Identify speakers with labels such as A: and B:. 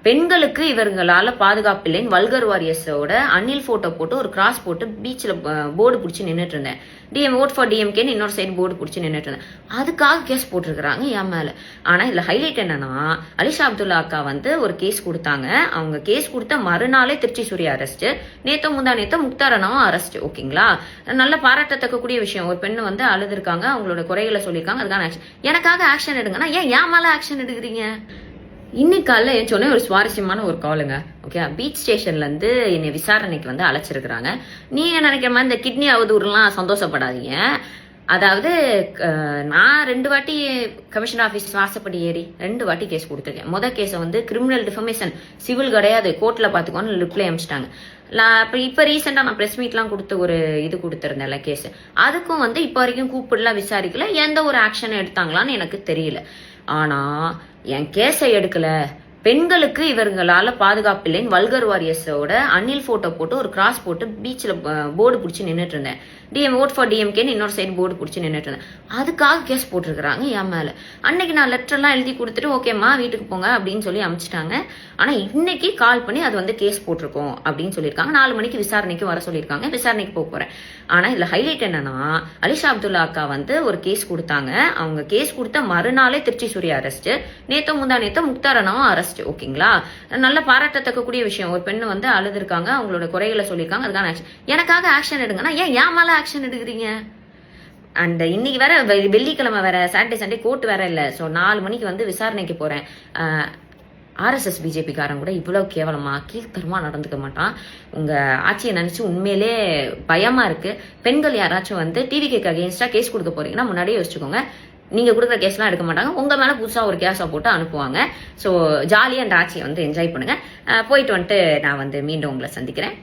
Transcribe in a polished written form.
A: பெண்களுக்கு இவர்களால பாதுகாப்பில்லைன்னு vulgar வாரியர்ஸோட Anil photo போட்டு ஒரு கிராஸ் போட்டு பீச்சில் போர்டு பிடிச்சி நின்றுட்டு இருந்தேன். ஓட் ஃபார் டிஎம்கேன்னு இன்னொரு சைடு போர்டு பிடிச்சி நின்றுட்டு இருந்தேன். அதுக்காக கேஸ் போட்டிருக்கிறாங்க என் மேல. ஆனா இதுல ஹைலைட் என்னன்னா, அலிஷா அப்துல்லா அக்கா வந்து ஒரு கேஸ் கொடுத்தாங்க. அவங்க கேஸ் கொடுத்த மறுநாளே திருச்சி சூர்யா அரெஸ்ட், முந்தா நேத்தோ முக்தார் அண்ணாவும் அரெஸ்ட். ஓகேங்களா, நல்ல பாராட்டத்தக்கக்கூடிய விஷயம். ஒரு பெண்ணு வந்து அழுதுருக்காங்க, அவங்களோட குறைகளை சொல்லியிருக்காங்க, அதுக்கான ஆக்ஷன். எனக்காக ஆக்ஷன் எடுங்கன்னா ஏன் என் மேல ஆக்ஷன் எடுக்கிறீங்க? இன்னைக்கு காலைல என் சொன்ன ஒரு சுவாரஸ்யமான ஒரு காலுங்க. ஓகே, பீச் ஸ்டேஷன்ல இருந்து என்னை விசாரணைக்கு வந்து அழைச்சிருக்கிறாங்க. நீங்க நினைக்கிற மாதிரி இந்த கிட்னி அவதூறுலாம் சந்தோஷப்படாதீங்க. அதாவது நான் 2 வாட்டி கமிஷனர் ஆஃபீஸ் வாசப்படி ஏறி 2 வாட்டி கேஸ் கொடுத்துருக்கேன். முதல் கேஸை வந்து கிரிமினல் டிஃபமேஷன், சிவில் கிடையாது, கோர்ட்ல பாத்துக்கோன்னு லிப்ல அமிச்சிட்டாங்க. இப்ப ரீசெண்டா நான் பிரஸ் மீட்லாம் கொடுத்து ஒரு இது கொடுத்துருந்தேன்ல கேஸ், அதுக்கும் வந்து இப்ப வரைக்கும் கூப்பிடலாம் விசாரிக்கல, எந்த ஒரு ஆக்ஷன் எடுத்தாங்களான்னு எனக்கு தெரியல. ஆனா என் கேஸை எடுக்கல, பெண்களுக்கு இவர்களால பாதுகாப்பில்லைன்னு வல்கர் வாரியர்ஸோட அனில் போட்டோ போட்டு ஒரு கிராஸ் போட்டு பீச்சில் போர்டு பிடிச்சி நின்றுட்டு இருந்தேன். ஓட் ஃபார் டிஎம்கேன்னு இன்னொரு சைடு போர்டு பிடிச்சி நின்றுட்டு இருந்தேன். அதுக்காக கேஸ் போட்டிருக்கிறாங்க என் மேல. அன்னைக்கு நான் லெட்டர்லாம் எழுதி கொடுத்துட்டு ஓகேம்மா வீட்டுக்கு போங்க அப்படின்னு சொல்லி அனுப்பிச்சிட்டாங்க. ஆனா இன்னைக்கு கால் பண்ணி அது வந்து கேஸ் போட்டிருக்கோம் அப்படின்னு சொல்லியிருக்காங்க. 4 மணிக்கு விசாரணைக்கு வர சொல்லியிருக்காங்க. விசாரணைக்கு போறேன். ஆனா இதுல ஹைலைட் என்னன்னா, அலிஷா அப்துல்லா அக்கா வந்து ஒரு கேஸ் கொடுத்தாங்க. அவங்க கேஸ் கொடுத்த மறுநாளே திருச்சி சூர்யா அரெஸ்ட், முந்தா நேத்தோ முக்தார் அண்ணாவும் அரெஸ்ட். ஓகேங்களா, நல்ல பாராட்டத்தக்கக்கூடிய விஷயம். ஒரு பெண்ணு வந்து அழுதுருக்காங்க, அவங்களோட குறைகளை சொல்லியிருக்காங்க, அதுக்கான ஆக்ஷன். எனக்காக ஆக்ஷன் எடுங்கன்னா ஏன் என் மேல ஆக்ஷன் எடுக்கிறீங்க? அண்ட் இன்னைக்கு வேற வெள்ளிக்கிழமை வேற, சாட்டர்டே சண்டே கோர்ட் வேற இல்ல. ஸோ 4 மணிக்கு வந்து விசாரணைக்கு போறேன். ஆர்எஸ்எஸ் பிஜேபிக்காரன் கூட இவ்வளவு கேவலமா கீழ்த்தரமா நடந்துக்க மாட்டான். உங்க ஆட்சியை நினைச்சு உண்மையிலே பயமா இருக்கு. பெண்கள் யாராச்சும் வந்து டிவிக்கு அகேன்ஸ்டா கேஸ் கொடுக்க போறீங்கன்னா முன்னாடியே யோசிச்சுக்கோங்க. நீங்க கொடுக்குற கேஸ்லாம் எடுக்க மாட்டாங்க, உங்க மேல புதுசா ஒரு கேஸை போட்டு அனுப்புவாங்க. ஸோ ஜாலியா அந்த ஆட்சியை வந்து என்ஜாய் பண்ணுங்க. போயிட்டு வந்துட்டு நான் வந்து மீண்டும் உங்களை சந்திக்கிறேன்.